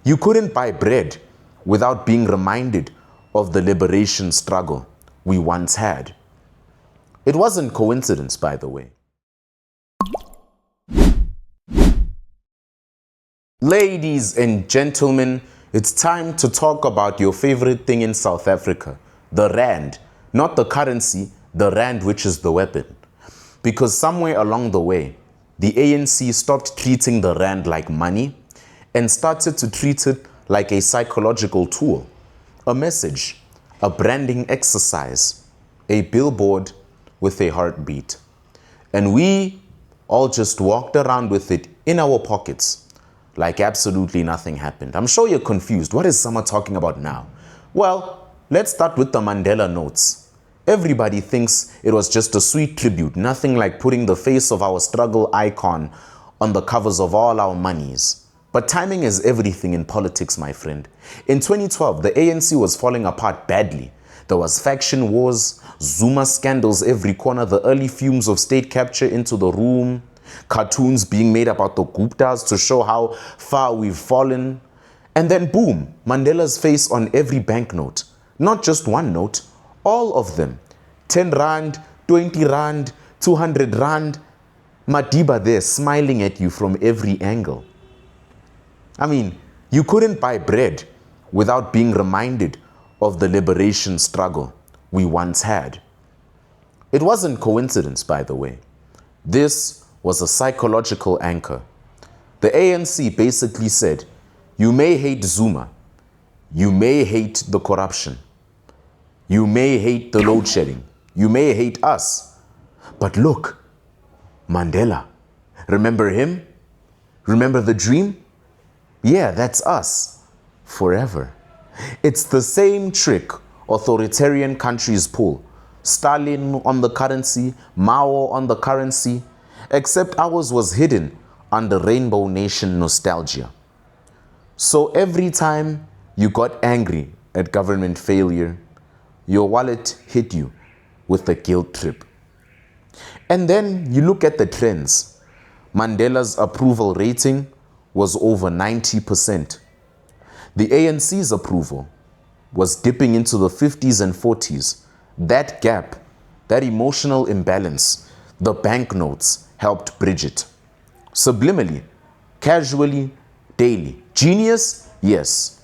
You couldn't buy bread without being reminded of the liberation struggle we once had. It wasn't coincidence, by the way. Ladies and gentlemen, it's time to talk about your favorite thing in South Africa, the rand. Not the currency, the rand, which is the weapon. Because somewhere along the way, the ANC stopped treating the rand like money and started to treat it like a psychological tool, a message, a branding exercise, a billboard with a heartbeat. And we all just walked around with it in our pockets like absolutely nothing happened. I'm sure you're confused. What is Sama talking about now? Well, let's start with the Mandela notes. Everybody thinks it was just a sweet tribute, nothing like putting the face of our struggle icon on the covers of all our monies. But timing is everything in politics, my friend. In 2012, the ANC was falling apart badly. There was faction wars, Zuma scandals every corner, the early fumes of state capture into the room, cartoons being made about the Guptas to show how far we've fallen. And then boom, Mandela's face on every banknote. Not just one note, all of them. 10 rand, 20 rand, 200 rand. Madiba there smiling at you from every angle. I mean, you couldn't buy bread without being reminded of the liberation struggle we once had. It wasn't coincidence, by the way. This was a psychological anchor. The ANC basically said, you may hate Zuma, you may hate the corruption, you may hate the load shedding, you may hate us, but look, Mandela, remember him? Remember the dream? Yeah, that's us, forever. It's the same trick authoritarian countries pull. Stalin on the currency, Mao on the currency, except ours was hidden under Rainbow Nation nostalgia. So every time you got angry at government failure, your wallet hit you with a guilt trip. And then you look at the trends. Mandela's approval rating was over 90%. The ANC's approval was dipping into the 50s and 40s. That gap, that emotional imbalance, the banknotes helped bridge it. Subliminally, casually, daily. Genius? Yes.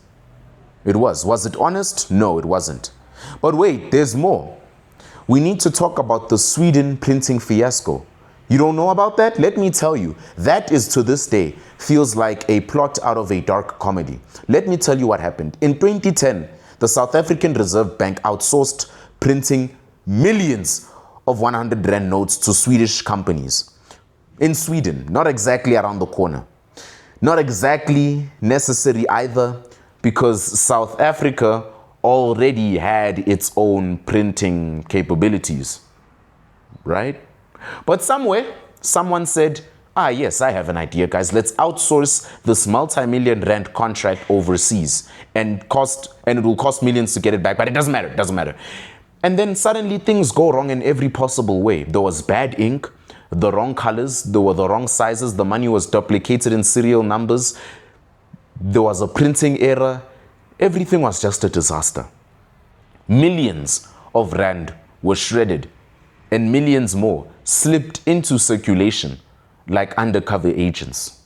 It was. Was it honest? No, it wasn't. But wait, there's more. We need to talk about the Sweden printing fiasco. You don't know about that? Let me tell you, that is to this day feels like a plot out of a dark comedy. Let me tell you what happened. In 2010, the South African Reserve Bank outsourced printing millions of 100 rand notes to Swedish companies. In Sweden, not exactly around the corner. Not exactly necessary either, because South Africa already had its own printing capabilities, right? But somewhere, someone said, yes, I have an idea, guys. Let's outsource this multi-million rand contract overseas and it will cost millions to get it back, but it doesn't matter, it doesn't matter. And then suddenly things go wrong in every possible way. There was bad ink, the wrong colors, there were the wrong sizes, the money was duplicated in serial numbers, there was a printing error, everything was just a disaster. Millions of rand were shredded and millions more slipped into circulation like undercover agents.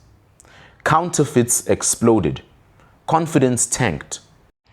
Counterfeits exploded. Confidence tanked.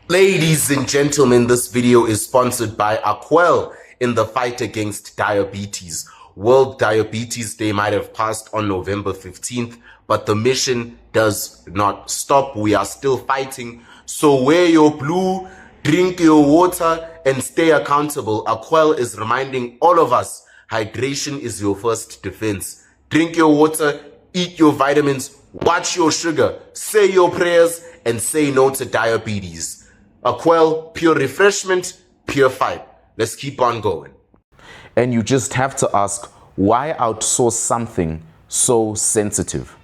Ladies and gentlemen, this video is sponsored by Aquel in the fight against diabetes. World Diabetes Day might have passed on November 15th, but the mission does not stop. We are still fighting. So wear your blue, drink your water, and stay accountable. Aquel is reminding all of us, hydration is your first defense. Drink your water, eat your vitamins, watch your sugar, say your prayers, and say no to diabetes. Aquel, pure refreshment, pure fight. Let's keep on going. And you just have to ask, why outsource something so sensitive?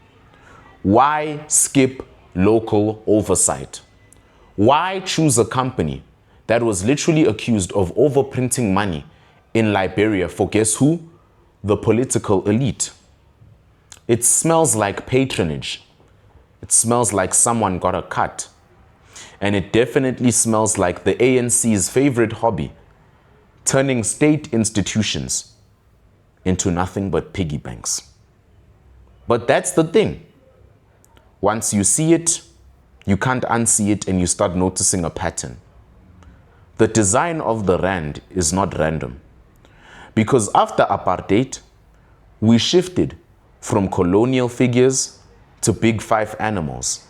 Why skip local oversight? Why choose a company that was literally accused of overprinting money in Liberia for guess who? The political elite. It smells like patronage. It smells like someone got a cut. And it definitely smells like the ANC's favorite hobby, turning state institutions into nothing but piggy banks. But that's the thing. Once you see it, you can't unsee it, and you start noticing a pattern. The design of the rand is not random. Because after apartheid, we shifted from colonial figures to big five animals.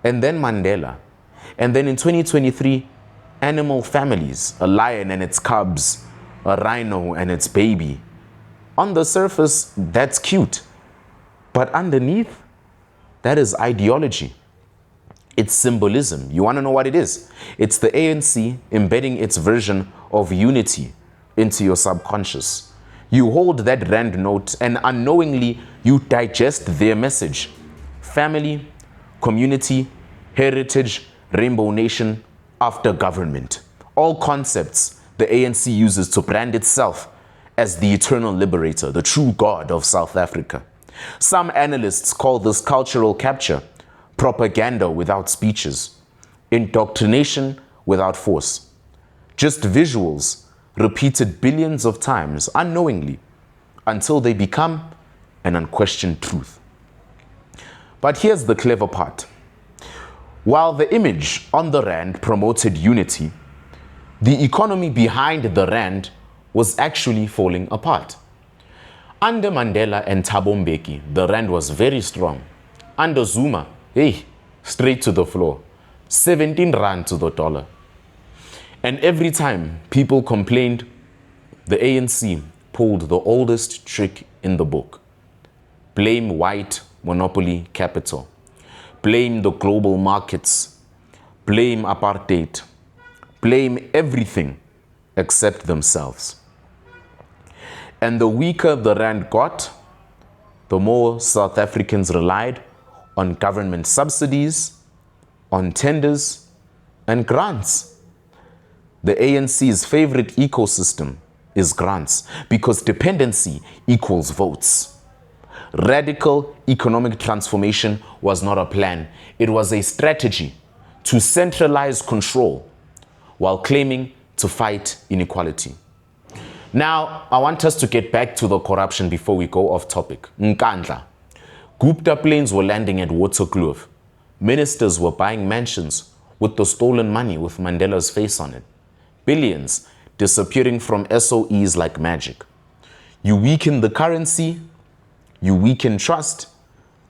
And then Mandela. And then in 2023, animal families, a lion and its cubs, a rhino and its baby. On the surface, that's cute. But underneath, that is ideology. It's symbolism. You want to know what it is? It's the ANC embedding its version of unity into your subconscious. You hold that rand note and unknowingly you digest their message. Family, community, heritage, rainbow nation, after government. All concepts the ANC uses to brand itself as the eternal liberator, the true God of South Africa. Some analysts call this cultural capture propaganda without speeches, indoctrination without force. Just visuals repeated billions of times unknowingly until they become an unquestioned truth. But here's the clever part. While the image on the rand promoted unity, the economy behind the rand was actually falling apart. Under Mandela and Thabo Mbeki, the rand was very strong. Under Zuma, straight to the floor. 17 rand to the dollar. And every time people complained, the ANC pulled the oldest trick in the book. Blame white monopoly capital. Blame the global markets. Blame apartheid. Blame everything except themselves. And the weaker the rand got, the more South Africans relied on government subsidies, on tenders, and grants. The ANC's favorite ecosystem is grants because dependency equals votes. Radical economic transformation was not a plan. It was a strategy to centralize control while claiming to fight inequality. Now, I want us to get back to the corruption before we go off topic. Nkandla. Gupta planes were landing at Waterkloof. Ministers were buying mansions with the stolen money with Mandela's face on it. Billions disappearing from SOEs like magic. You weaken the currency, you weaken trust,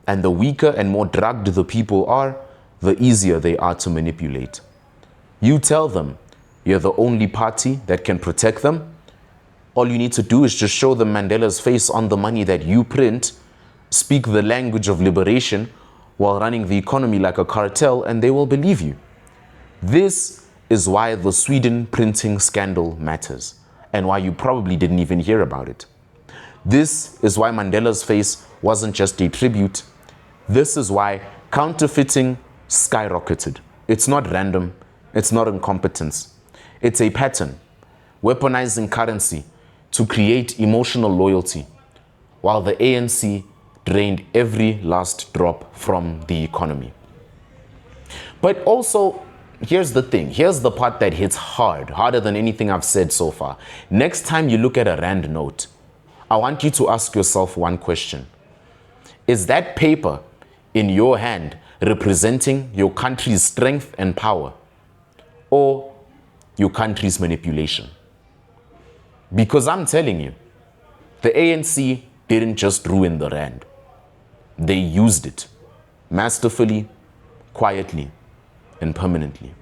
and the weaker and more drugged the people are, the easier they are to manipulate. You tell them you're the only party that can protect them. All you need to do is just show them Mandela's face on the money that you print, speak the language of liberation while running the economy like a cartel, and they will believe you. This is why the Sweden printing scandal matters, and why you probably didn't even hear about it. This is why Mandela's face wasn't just a tribute. This is why counterfeiting skyrocketed. It's not random. It's not incompetence. It's a pattern, weaponizing currency to create emotional loyalty, while the ANC drained every last drop from the economy. But also, here's the thing. Here's the part that hits hard, harder than anything I've said so far. Next time you look at a rand note, I want you to ask yourself one question. Is that paper in your hand representing your country's strength and power, or your country's manipulation? Because I'm telling you, the ANC didn't just ruin the rand. They used it masterfully, quietly, and permanently.